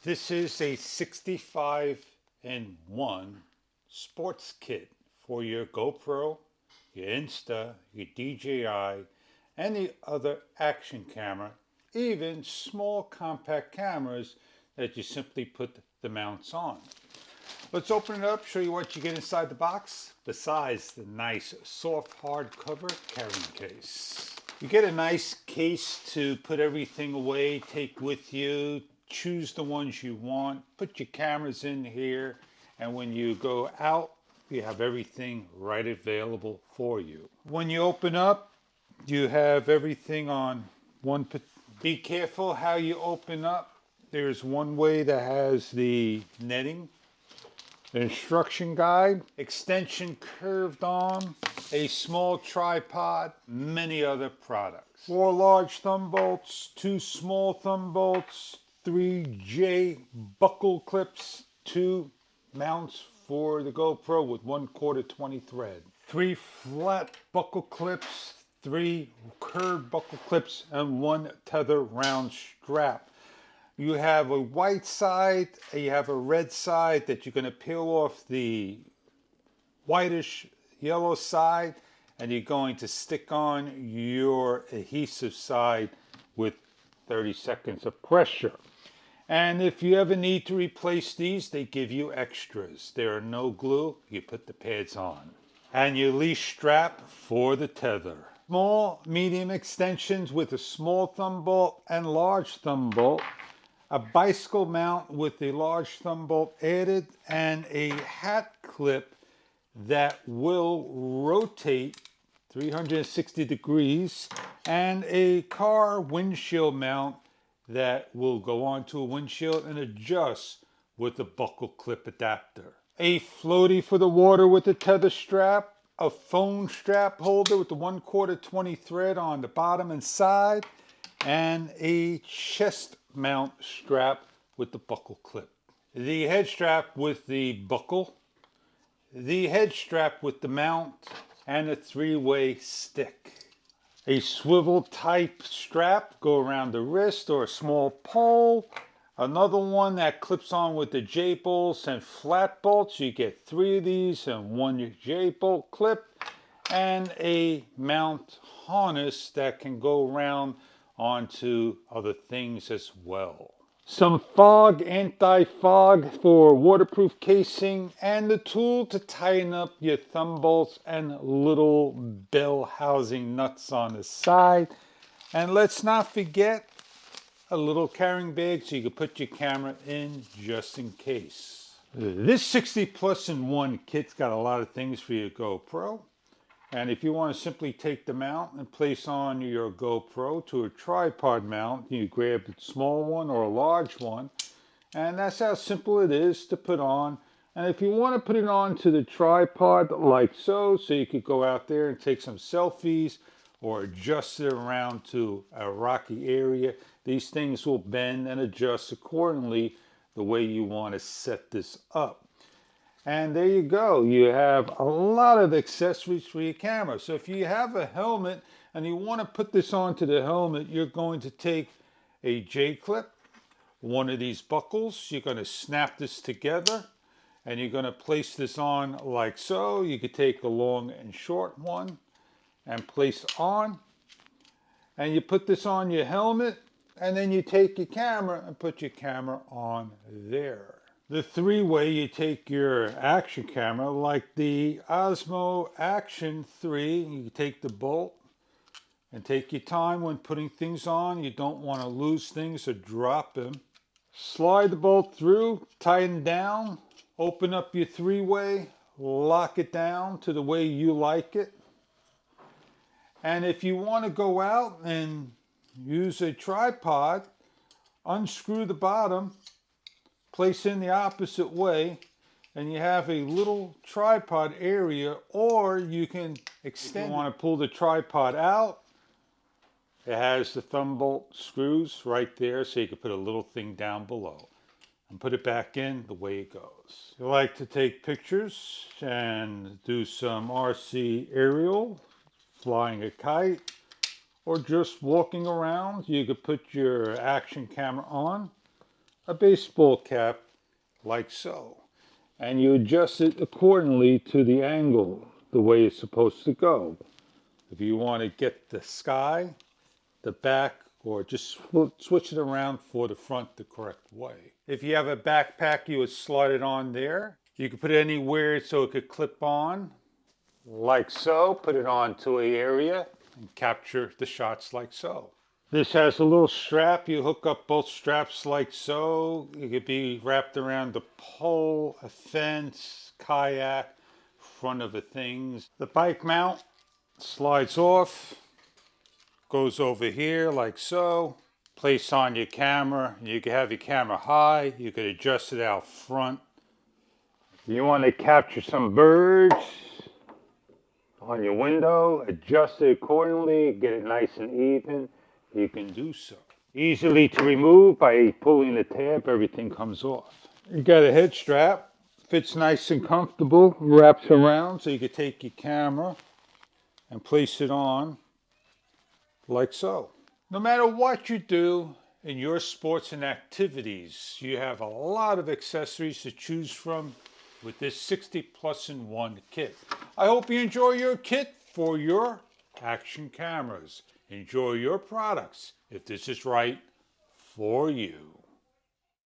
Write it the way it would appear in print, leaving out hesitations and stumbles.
This is a 65-in-1 sports kit for your GoPro, your Insta, your DJI, and the other action camera, even small compact cameras that you simply put the mounts on. Let's open it up, show you what you get inside the box, besides the nice soft hardcover carrying case. You get a nice case to put everything away, take with you, choose the ones you want, put your cameras in here, and when you go out, you have everything right available for you. When you open up, you have everything on one. Be careful how you open up. There's one way that has the netting, the instruction guide, extension curved on, a small tripod, many other products. 4 large thumb bolts, 2 small thumb bolts, 3 J buckle clips, 2 mounts for the GoPro with 1/4 20 thread, 3 flat buckle clips, 3 curved buckle clips, and 1 tether round strap. You have a white side, and you have a red side that you're going to peel off the whitish yellow side, and you're going to stick on your adhesive side with 30 seconds of pressure. And if you ever need to replace these, they give you extras. There are no glue, you put the pads on. And your leash strap for the tether. Small, medium extensions with a small thumb bolt and large thumb bolt. A bicycle mount with a large thumb bolt added, and a hat clip that will rotate 360 degrees, and a car windshield mount that will go onto a windshield and adjust with a buckle clip adapter. A floaty for the water with a tether strap, a phone strap holder with the 1/4 20 thread on the bottom and side, and a chest mount strap with the buckle clip. The head strap with the buckle, the head strap with the mount, and a 3-way stick. A swivel type strap go around the wrist, or a small pole. Another one that clips on with the J bolts and flat bolts. You get 3 of these and 1 J bolt clip, and a mount harness that can go around onto other things as well. Some fog, anti-fog for waterproof casing, and the tool to tighten up your thumb bolts and little bell housing nuts on the side. And let's not forget a little carrying bag so you can put your camera in just in case. This 60+in-1 kit's got a lot of things for your GoPro. And if you want to simply take the mount and place on your GoPro to a tripod mount, you grab a small one or a large one. And that's how simple it is to put on. And if you want to put it on to the tripod like so you could go out there and take some selfies or adjust it around to a rocky area, these things will bend and adjust accordingly the way you want to set this up. And there you go. You have a lot of accessories for your camera. So if you have a helmet and you want to put this onto the helmet, you're going to take a J-clip, one of these buckles. You're going to snap this together, and you're going to place this on like so. You could take a long and short one and place on. And you put this on your helmet, and then you take your camera and put your camera on there. The 3-way, you take your action camera, like the Osmo Action 3, you take the bolt and take your time when putting things on. You don't want to lose things or drop them. Slide the bolt through, tighten down, open up your 3-way, lock it down to the way you like it. And if you want to go out and use a tripod, unscrew the bottom, place in the opposite way, and you have a little tripod area, or you can extend. If you want to pull the tripod out, it has the thumb bolt screws right there, so you can put a little thing down below and put it back in the way it goes. If you like to take pictures and do some RC aerial, flying a kite, or just walking around, you could put your action camera on, a baseball cap like so. And you adjust it accordingly to the angle, the way it's supposed to go. If you want to get the sky, the back, or just switch it around for the front the correct way. If you have a backpack, you would slide it on there. You can put it anywhere so it could clip on, like so. Put it onto an area and capture the shots like so. This has a little strap. You hook up both straps like so. It could be wrapped around the pole, a fence, kayak, front of the things. The bike mount slides off, goes over here like so. Place on your camera. You can have your camera high. You could adjust it out front. You want to capture some birds on your window, adjust it accordingly, get it nice and even. You can do so. Easily to remove by pulling the tab, everything comes off. You got a head strap, fits nice and comfortable, wraps around so you can take your camera and place it on like so. No matter what you do in your sports and activities, you have a lot of accessories to choose from with this 60+in-1 kit. I hope you enjoy your kit for your action cameras. Enjoy your products if this is right for you.